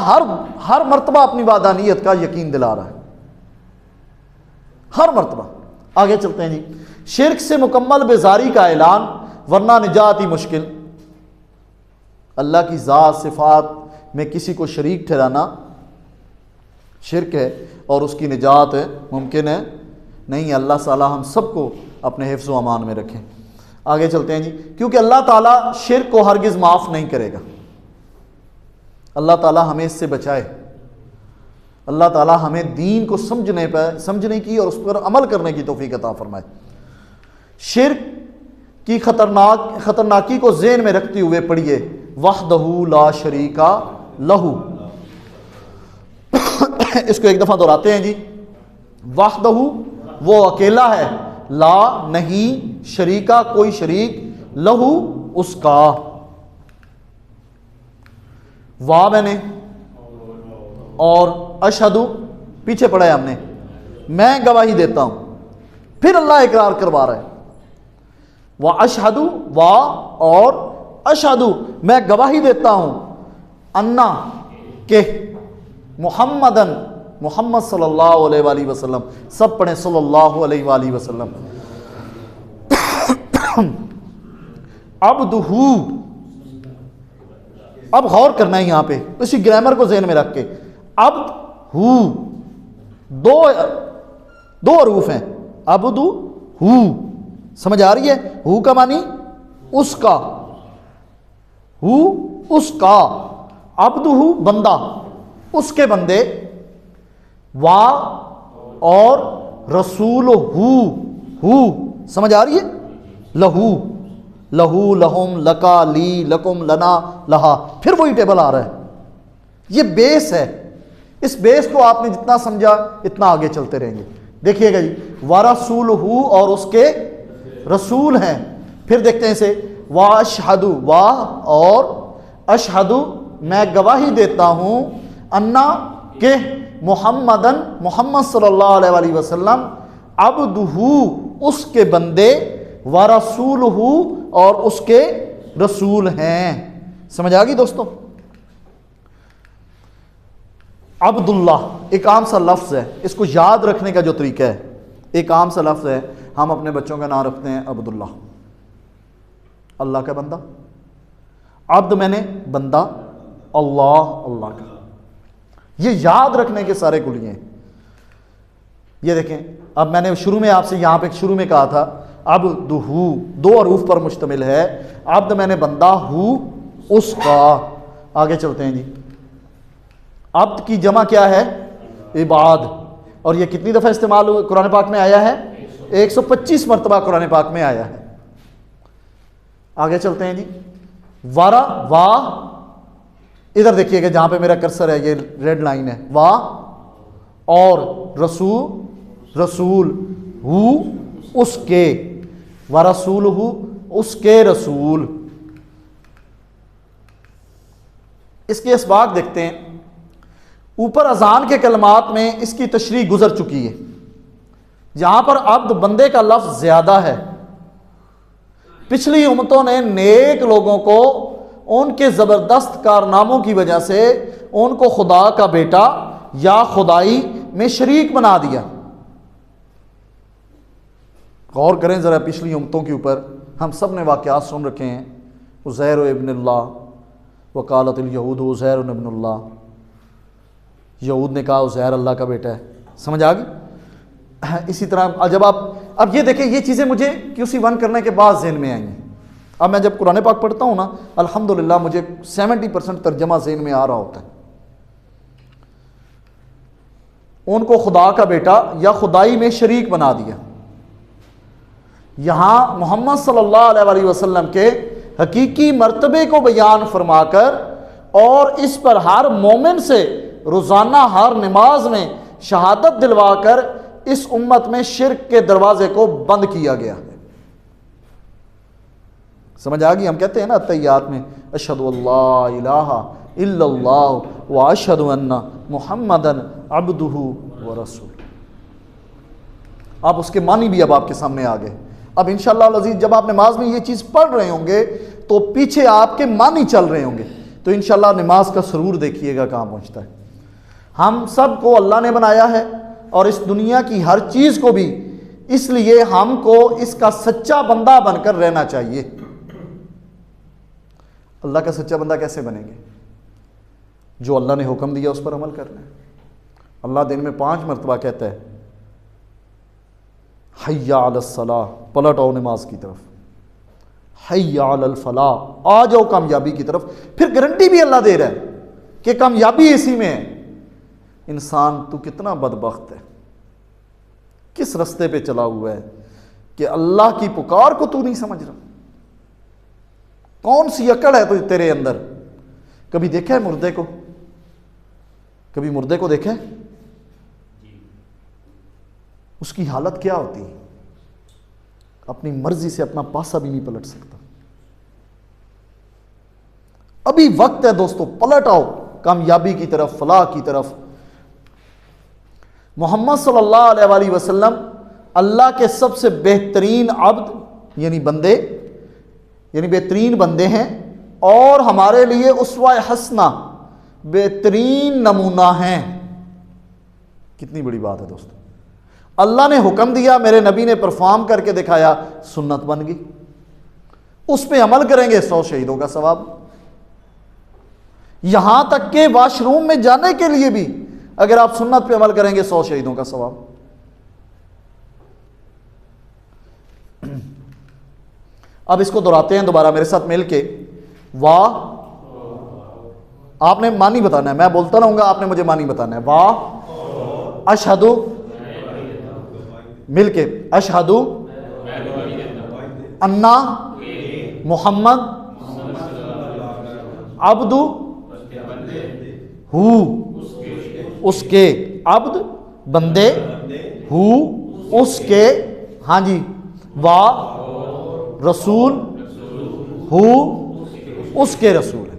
ہر مرتبہ اپنی وحدانیت کا یقین دلا رہا ہے، ہر مرتبہ۔ آگے چلتے ہیں جی، شرک سے مکمل بیزاری کا اعلان، ورنہ نجات ہی مشکل۔ اللہ کی ذات صفات میں کسی کو شریک ٹھہرانا شرک ہے، اور اس کی نجات ممکن ہے نہیں۔ اللہ تعالیٰ ہم سب کو اپنے حفظ و امان میں رکھیں۔ آگے چلتے ہیں جی، کیونکہ اللہ تعالیٰ شرک کو ہرگز معاف نہیں کرے گا۔ اللہ تعالیٰ ہمیں اس سے بچائے، اللہ تعالیٰ ہمیں دین کو سمجھنے کی اور اس پر عمل کرنے کی توفیق عطا فرمائے۔ شرک کی خطرناکی کو ذہن میں رکھتے ہوئے پڑھیے، وحدہ لا شریکہ لہو۔ اس کو ایک دفعہ دہراتے ہیں جی، وحدہ وہ اکیلا ہے، لا نہیں، شریکہ کوئی شریک، لہو اس کا، وا میں نے، اور اشہدو پیچھے پڑھا ہے ہم نے، میں گواہی دیتا ہوں۔ پھر اللہ اقرار کروا رہا ہے، واشہدو، وا اور اشہدو میں گواہی دیتا ہوں، انا کہ محمدن محمد صلی اللہ علیہ وآلہ وسلم، سب پڑھیں صلی اللہ علیہ وآلہ وسلم، عبدہ، اب غور کرنا ہے یہاں پہ اسی گرامر کو ذہن میں رکھ کے، عبد ہو، دو حروف ہیں، عبد ہو، سمجھ آ رہی ہے؟ ہو کا معنی اس کا، ہو اس کا، عبد ہو بندہ، اس کے بندے، وا اور رسول ہو، سمجھ آ رہی ہے؟ لہو، لہو، لہم، لکا، لی، لکم، لنا، لہا، پھر وہی ٹیبل آ رہا ہے۔ یہ بیس ہے، اس بیس کو آپ نے جتنا سمجھا اتنا آگے چلتے رہیں گے۔ دیکھیے گا جی، ورسول ہو اور اس کے رسول ہیں۔ پھر دیکھتے ہیں اسے، واشہد، وا اور اشہد میں گواہی دیتا ہوں، انا کہ محمدن محمد صلی اللہ علیہ وآلہ وسلم، عبدہ اس کے بندے، ورسولہ اور اس کے رسول ہیں۔ سمجھ آ گئی دوستو؟ عبداللہ ایک عام سا لفظ ہے، اس کو یاد رکھنے کا جو طریقہ ہے، ایک عام سا لفظ ہے، ہم اپنے بچوں کا نام رکھتے ہیں عبداللہ، اللہ کا بندہ، عبد میں نے بندہ، اللہ اللہ کا، یہ یاد رکھنے کے سارے کلیے ہیں۔ یہ دیکھیں، اب میں نے شروع میں آپ سے یہاں پہ شروع میں کہا تھا عبدہ، 2 حروف پر مشتمل ہے، عبد میں نے بندہ، ہو اس کا۔ آگے چلتے ہیں جی، عبد کی جمع کیا ہے؟ عباد، اور یہ کتنی دفعہ استعمال ہوئے قرآن پاک میں آیا ہے؟ 125 مرتبہ قرآن پاک میں آیا ہے۔ آگے چلتے ہیں جی، ورا، وا، ادھر دیکھیے گا جہاں پہ میرا کرسر ہے، یہ ریڈ لائن ہے، وا اور رسول ہو اس کے، ورسول ہو اس کے رسول۔ اس کے اسباق دیکھتے ہیں، اوپر اذان کے کلمات میں اس کی تشریح گزر چکی ہے، جہاں پر عبد بندے کا لفظ زیادہ ہے۔ پچھلی امتوں نے نیک لوگوں کو ان کے زبردست کارناموں کی وجہ سے ان کو خدا کا بیٹا یا خدائی میں شریک بنا دیا۔ غور کریں ذرا پچھلی امتوں کے اوپر، ہم سب نے واقعات سن رکھے ہیں، عزیر ابن اللہ، وقالت الیہود عزیر ابن اللہ، یہود نے کہا عزیر اللہ کا بیٹا ہے. سمجھ آ گئی؟ اسی طرح جب آپ اب یہ دیکھیں، یہ چیزیں مجھے QC1 کرنے کے بعد ذہن میں آئی ہیں. اب میں جب قرآن پاک پڑھتا ہوں نا، الحمدللہ مجھے 70% ترجمہ ذہن میں آ رہا ہوتا ہے. ان کو خدا کا بیٹا یا خدائی میں شریک بنا دیا. یہاں محمد صلی اللہ علیہ وسلم کے حقیقی مرتبے کو بیان فرما کر اور اس پر ہر مومن سے روزانہ ہر نماز میں شہادت دلوا کر اس امت میں شرک کے دروازے کو بند کیا گیا ہے. سمجھ آ گئی؟ ہم کہتے ہیں نا تحیات میں اشہد اللہ الہ الا اللہ واشہد ان محمدن عبدہ ورسولہ. آپ اس کے معنی بھی اب آپ کے سامنے آ گئے. اب انشاءاللہ العزیز جب آپ نماز میں یہ چیز پڑھ رہے ہوں گے تو پیچھے آپ کے معنی چل رہے ہوں گے، تو انشاءاللہ نماز کا سرور دیکھیے گا کہاں پہنچتا ہے. ہم سب کو اللہ نے بنایا ہے اور اس دنیا کی ہر چیز کو بھی، اس لیے ہم کو اس کا سچا بندہ بن کر رہنا چاہیے. اللہ کا سچا بندہ کیسے بنیں گے؟ جو اللہ نے حکم دیا اس پر عمل کرنا ہے. اللہ دن میں 5 مرتبہ کہتا ہے حی علی الصلاۃ، پلٹ آؤ نماز کی طرف. حی علی الفلاح، آ جاؤ کامیابی کی طرف. پھر گارنٹی بھی اللہ دے رہا ہے کہ کامیابی اسی میں ہے. انسان تو کتنا بدبخت ہے، کس رستے پہ چلا ہوا ہے کہ اللہ کی پکار کو تو نہیں سمجھ رہا. کون سی عقل ہے تو تیرے اندر؟ کبھی دیکھا ہے مردے کو؟ کبھی مردے کو دیکھا ہے؟ اس کی حالت کیا ہوتی ہے؟ اپنی مرضی سے اپنا پاسا بھی نہیں پلٹ سکتا. ابھی وقت ہے دوستو، پلٹ آؤ کامیابی کی طرف، فلاح کی طرف. محمد صلی اللہ علیہ وآلہ وسلم اللہ کے سب سے بہترین عبد یعنی بندے، یعنی بہترین بندے ہیں، اور ہمارے لیے اسوہ حسنہ بہترین نمونہ ہیں. کتنی بڑی بات ہے دوستو. اللہ نے حکم دیا، میرے نبی نے پرفارم کر کے دکھایا، سنت بن گئی. اس پہ عمل کریں گے 100 شہیدوں کا ثواب. یہاں تک کہ واش روم میں جانے کے لیے بھی اگر آپ سنت پہ عمل کریں گے 100 شہیدوں کا ثواب. اب اس کو دہراتے ہیں دوبارہ میرے ساتھ مل کے. واہ، آپ نے معنی بتانا ہے، میں بولتا رہوں گا، آپ نے مجھے معنی بتانا ہے. واہ، اشہدو، مل کے اشہدو انا محمد عبد ہو، اس کے عبد بندے، ہو اس کے، ہاں جی، وا رسول، ہو اس کے رسول ہے.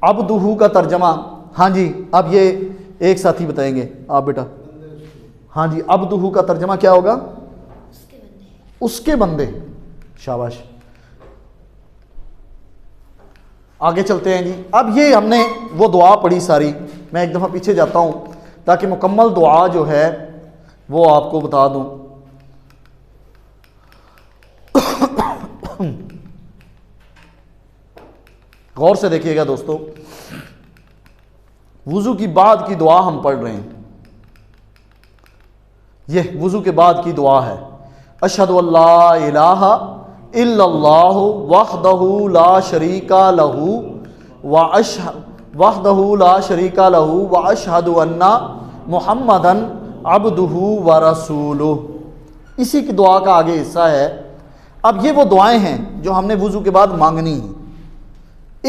عبدہ کا ترجمہ، ہاں جی اب یہ ایک ساتھی بتائیں گے. آپ بیٹا، ہاں جی، عبدہ کا ترجمہ کیا ہوگا؟ اس کے بندے. شاباش. آگے چلتے ہیں جی. اب یہ ہم نے وہ دعا پڑھی ساری، میں ایک دفعہ پیچھے جاتا ہوں تاکہ مکمل دعا جو ہے وہ آپ کو بتا دوں. غور سے دیکھیے گا دوستو، وضو کی بعد کی دعا ہم پڑھ رہے ہیں. یہ وضو کے بعد کی دعا ہے. اشہد ان لا الہ الا اللہ وحدہ لا شریک لہ وحدہ لا شریک لہ واشہد ان محمدن عبدہ ورسولہ. اسی کی دعا کا آگے حصہ ہے. اب یہ وہ دعائیں ہیں جو ہم نے وضو کے بعد مانگنی ہیں.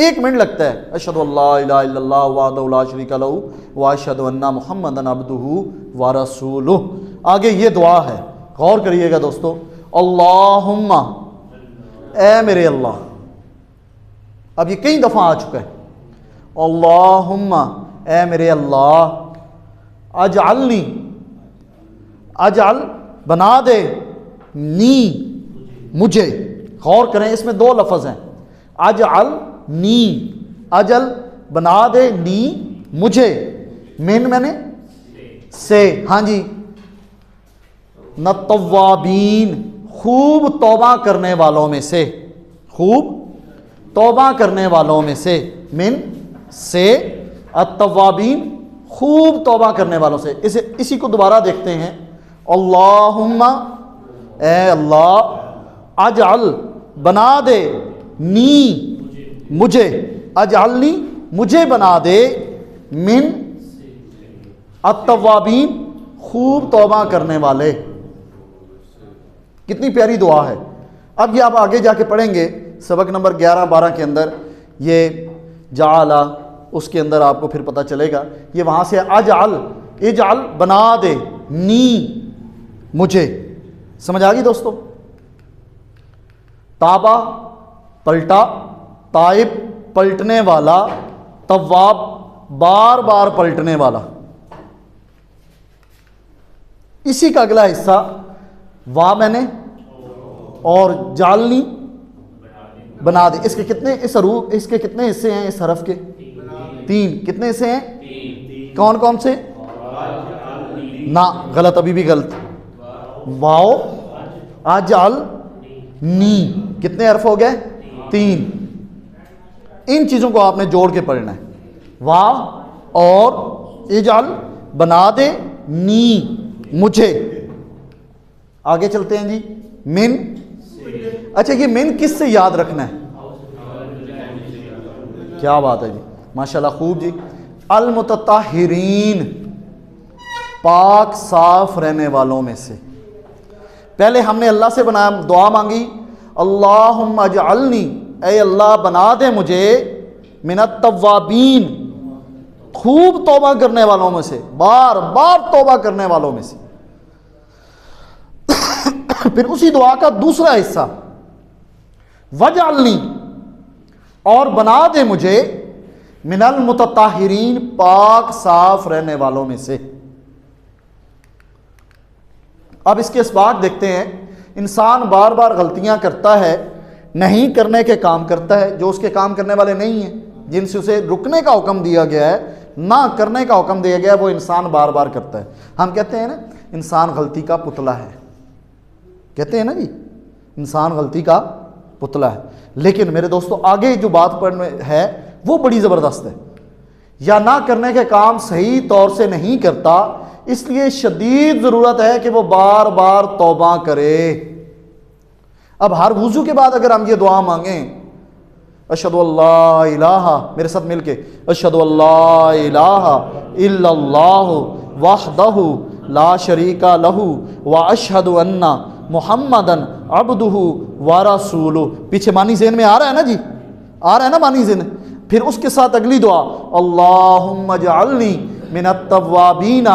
1 منٹ لگتا ہے. اشہد ان لا الہ الا اللہ وحدہ لا شریک لہ واشہد ان محمدن عبدہ ورسولہ. آگے یہ دعا ہے، غور کریے گا دوستو. اللہم، اے میرے اللہ. اب یہ کئی دفعہ آ چکا ہے. اللہم، اے میرے اللہ. اجعلنی، اجعل بنا دے، نی مجھے. غور کریں اس میں 2 لفظ ہیں. اجعل نی، اجل بنا دے، نی مجھے، من میں نے سے، ہاں جی، نتوابین خوب توبہ کرنے والوں میں سے، خوب توبہ کرنے والوں میں سے، من سے، التوابین خوب توبہ کرنے والوں سے۔ اسی کو دوبارہ دیکھتے ہیں، اللہم اے اللہ، اجعل بنا دے، نی مجھے، اجعلنی مجھے بنا دے، من التوابین خوب توبہ کرنے والے۔ کتنی پیاری دعا ہے۔ اب یہ آپ آگے جا کے پڑھیں گے سبق نمبر 11-12 کے اندر، یہ جعلا، اس کے اندر آپ کو پھر پتہ چلے گا، یہ وہاں سے اجعل، اجعل بنا دے، نی مجھے، سمجھ آ گئی دوستو؟ تابا پلٹا، تائب پلٹنے والا، تواب بار بار پلٹنے والا۔ اسی کا اگلا حصہ وا میں نے اور جالنی بنا دے، اس کے کتنے، اس کے کتنے حصے ہیں اس حرف کے؟ 3۔ کتنے حصے ہیں؟ کون کون سے؟ نا، غلط، ابھی بھی غلط۔ واو، اجعل، نی، کتنے حرف ہو گئے؟ 3۔ ان چیزوں کو آپ نے جوڑ کے پڑھنا ہے، وا اور اجعل بنا دے، نی مجھے۔ آگے چلتے ہیں جی، من، اچھا یہ من کس سے یاد رکھنا ہے؟ کیا بات ہے جی، ماشاءاللہ، خوب جی۔ المتطہرین، پاک صاف رہنے والوں میں سے۔ پہلے ہم نے اللہ سے بنا دعا مانگی، اللہم اجعلنی، اے اللہ بنا دے مجھے، من التوابین خوب توبہ کرنے والوں میں سے، بار بار توبہ کرنے والوں میں سے۔ پھر اسی دعا کا دوسرا حصہ، وجعلنی، اور بنا دے مجھے، من المتطہرین پاک صاف رہنے والوں میں سے۔ اب اس کے اسباق دیکھتے ہیں۔ انسان بار بار غلطیاں کرتا ہے، نہیں کرنے کے کام کرتا ہے جو اس کے کام کرنے والے نہیں ہیں، جن سے اسے رکنے کا حکم دیا گیا ہے، نہ کرنے کا حکم دیا گیا ہے، وہ انسان بار بار کرتا ہے۔ ہم کہتے ہیں نا انسان غلطی کا پتلا ہے، کہتے ہیں نا جی انسان غلطی کا پتلا ہے۔ لیکن میرے دوستو آگے جو بات پڑھنے ہے وہ بڑی زبردست ہے۔ یا نہ کرنے کے کام صحیح طور سے نہیں کرتا، اس لیے شدید ضرورت ہے کہ وہ بار بار توبہ کرے۔ اب ہر وضو کے بعد اگر ہم یہ دعا مانگیں، اشہد اللہ الہ، میرے ساتھ مل کے، اشہد اللہ الہ الا اللہ وحدہ لا شریک لہ واشہد ان محمدن عبدہ ورسولہ، پیچھے معنی ذہن میں آ رہا ہے نا جی، آ رہا ہے نا معنی ذہن؟ پھر اس کے ساتھ اگلی دعا، اللہم اجعلنی من التوابین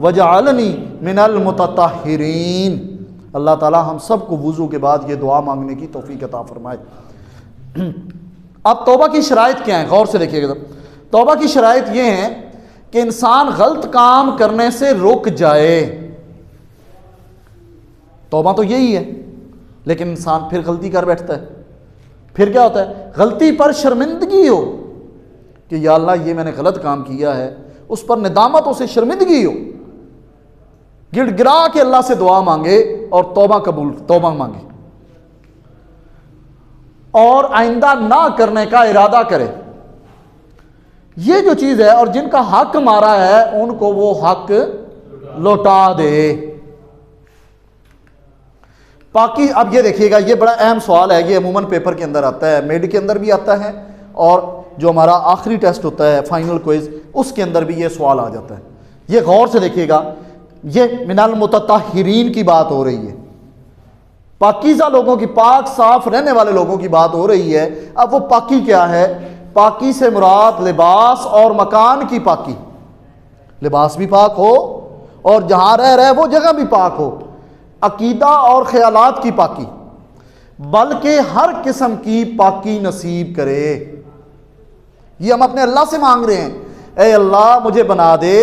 وجعلنی من المتطہرین۔ اللہ تعالی ہم سب کو وضو کے بعد یہ دعا مانگنے کی توفیق عطا فرمائے۔ اب توبہ کی شرائط کیا ہیں؟ غور سے دیکھیے گا۔ توبہ کی شرائط یہ ہیں کہ انسان غلط کام کرنے سے رک جائے۔ توبہ تو یہی ہے، لیکن انسان پھر غلطی کر بیٹھتا ہے۔ پھر کیا ہوتا ہے؟ غلطی پر شرمندگی ہو کہ یا اللہ یہ میں نے غلط کام کیا ہے، اس پر ندامت، اسے شرمندگی ہو، گڑ گڑا کے اللہ سے دعا مانگے اور توبہ مانگے اور آئندہ نہ کرنے کا ارادہ کرے۔ یہ جو چیز ہے، اور جن کا حق مارا ہے ان کو وہ حق لوٹا دے۔ پاکی، اب یہ دیکھیے گا، یہ بڑا اہم سوال ہے، یہ عموماً پیپر کے اندر آتا ہے، میڈ کے اندر بھی آتا ہے، اور جو ہمارا آخری ٹیسٹ ہوتا ہے فائنل کوئز، اس کے اندر بھی یہ سوال آ جاتا ہے۔ یہ غور سے دیکھیے گا، یہ من المتطہرین کی بات ہو رہی ہے، پاکیزہ لوگوں کی، پاک صاف رہنے والے لوگوں کی بات ہو رہی ہے۔ اب وہ پاکی کیا ہے؟ پاکی سے مراد لباس اور مکان کی پاکی، لباس بھی پاک ہو اور جہاں رہ رہے وہ جگہ بھی پاک ہو، عقیدہ اور خیالات کی پاکی، بلکہ ہر قسم کی پاکی نصیب کرے۔ یہ ہم اپنے اللہ سے مانگ رہے ہیں، اے اللہ مجھے بنا دے،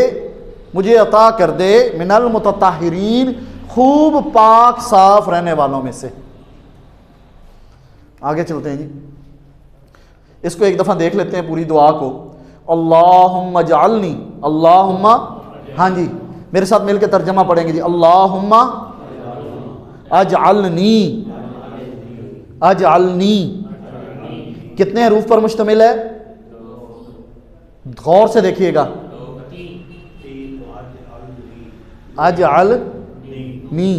مجھے عطا کر دے من المتطہرین خوب پاک صاف رہنے والوں میں سے۔ آگے چلتے ہیں جی، اس کو ایک دفعہ دیکھ لیتے ہیں پوری دعا کو۔ اللہم اجعلنی، اللہم، ہاں جی میرے ساتھ مل کے ترجمہ پڑھیں گے جی، اللہم اجعلنی، اجعلنی کتنے حروف پر مشتمل ہے؟ غور سے دیکھیے گا. اجعل نی،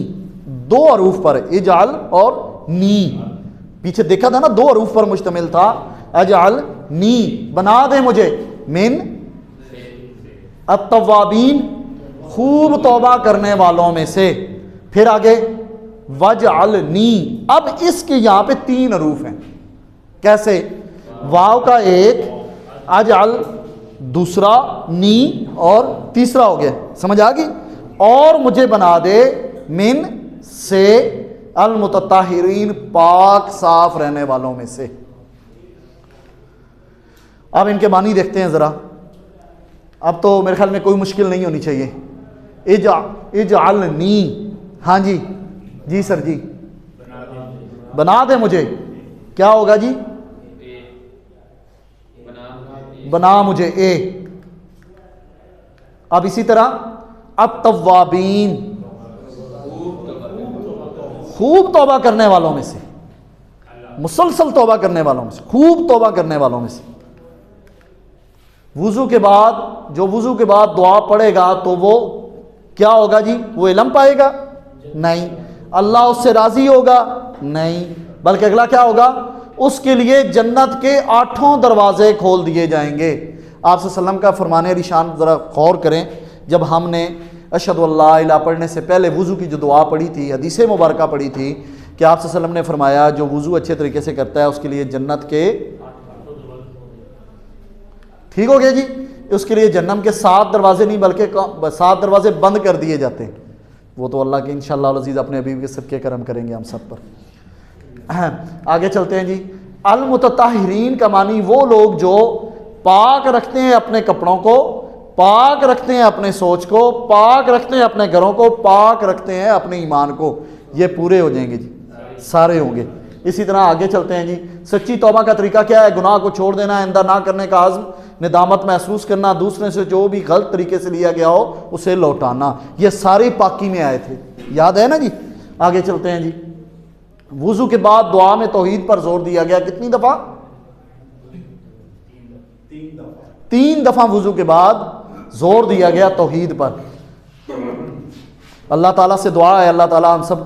دو حروف پر، اجعل اور نی. پیچھے دیکھا تھا نا، دو حروف پر مشتمل تھا. اجعل نی، بنا دے مجھے، من التوابین، خوب توبہ کرنے والوں میں سے. پھر آگے وجعلنی، اب اس کے یہاں پہ تین حروف ہیں. کیسے؟ واو کا ایک، اجعل دوسرا، نی اور تیسرا ہو گیا. سمجھ آ گئی؟ اور مجھے بنا دے من سے المتطہرین، پاک صاف رہنے والوں میں سے. اب ان کے معنی دیکھتے ہیں ذرا. اب تو میرے خیال میں کوئی مشکل نہیں ہونی چاہیے. اجعلنی، ہاں جی جی سر جی، بنا دے مجھے، کیا ہوگا جی؟ بنا مجھے، اے. اب اسی طرح التوابین، خوب توبہ کرنے والوں میں سے، مسلسل توبہ کرنے والوں میں سے، خوب توبہ کرنے والوں میں سے. وضو کے بعد، جو وضو کے بعد دعا پڑھے گا تو وہ کیا ہوگا جی؟ وہ علم پائے گا؟ نہیں. اللہ اس سے راضی ہوگا؟ نہیں. بلکہ اگلا کیا ہوگا؟ اس کے لیے جنت کے 8 دروازے کھول دیے جائیں گے. آپ صلی اللہ علیہ وسلم کا فرمان علی شان ذرا غور کریں. جب ہم نے اشہد اللہ الہ پڑھنے سے پہلے وضو کی جو دعا پڑھی تھی، حدیث مبارکہ پڑھی تھی کہ آپ صلی اللہ علیہ وسلم نے فرمایا جو وضو اچھے طریقے سے کرتا ہے اس کے لیے جنت کے، ٹھیک ہو گیا جی، اس کے لیے جہنم کے 7 دروازے نہیں بلکہ 7 دروازے بند کر دیے جاتے ہیں. وہ تو اللہ کے انشاءاللہ العزیز اپنے حبیب کے صدقے کرم کریں گے ہم سب پر. آگے چلتے ہیں جی. المتطہرین کا معنی وہ لوگ جو پاک رکھتے ہیں اپنے کپڑوں کو، پاک رکھتے ہیں اپنے سوچ کو، پاک رکھتے ہیں اپنے گھروں کو، پاک رکھتے ہیں اپنے ایمان کو. یہ پورے ہو جائیں گے جی، سارے ہوں گے. اسی طرح آگے چلتے ہیں جی. سچی توبہ کا طریقہ کیا ہے؟ گناہ کو چھوڑ دینا، آئندہ نہ کرنے کا عزم، ندامت محسوس کرنا، دوسرے سے جو بھی غلط طریقے سے لیا گیا ہو اسے لوٹانا. یہ سارے پاکی میں آئے تھے، یاد ہے نا جی. آگے چلتے ہیں جی. وضو کے بعد دعا میں توحید پر زور دیا گیا. کتنی دفعہ؟ 3 دفعہ وضو کے بعد زور دیا گیا توحید پر. اللہ تعالیٰ سے دعا ہے اللہ تعالیٰ ہم سب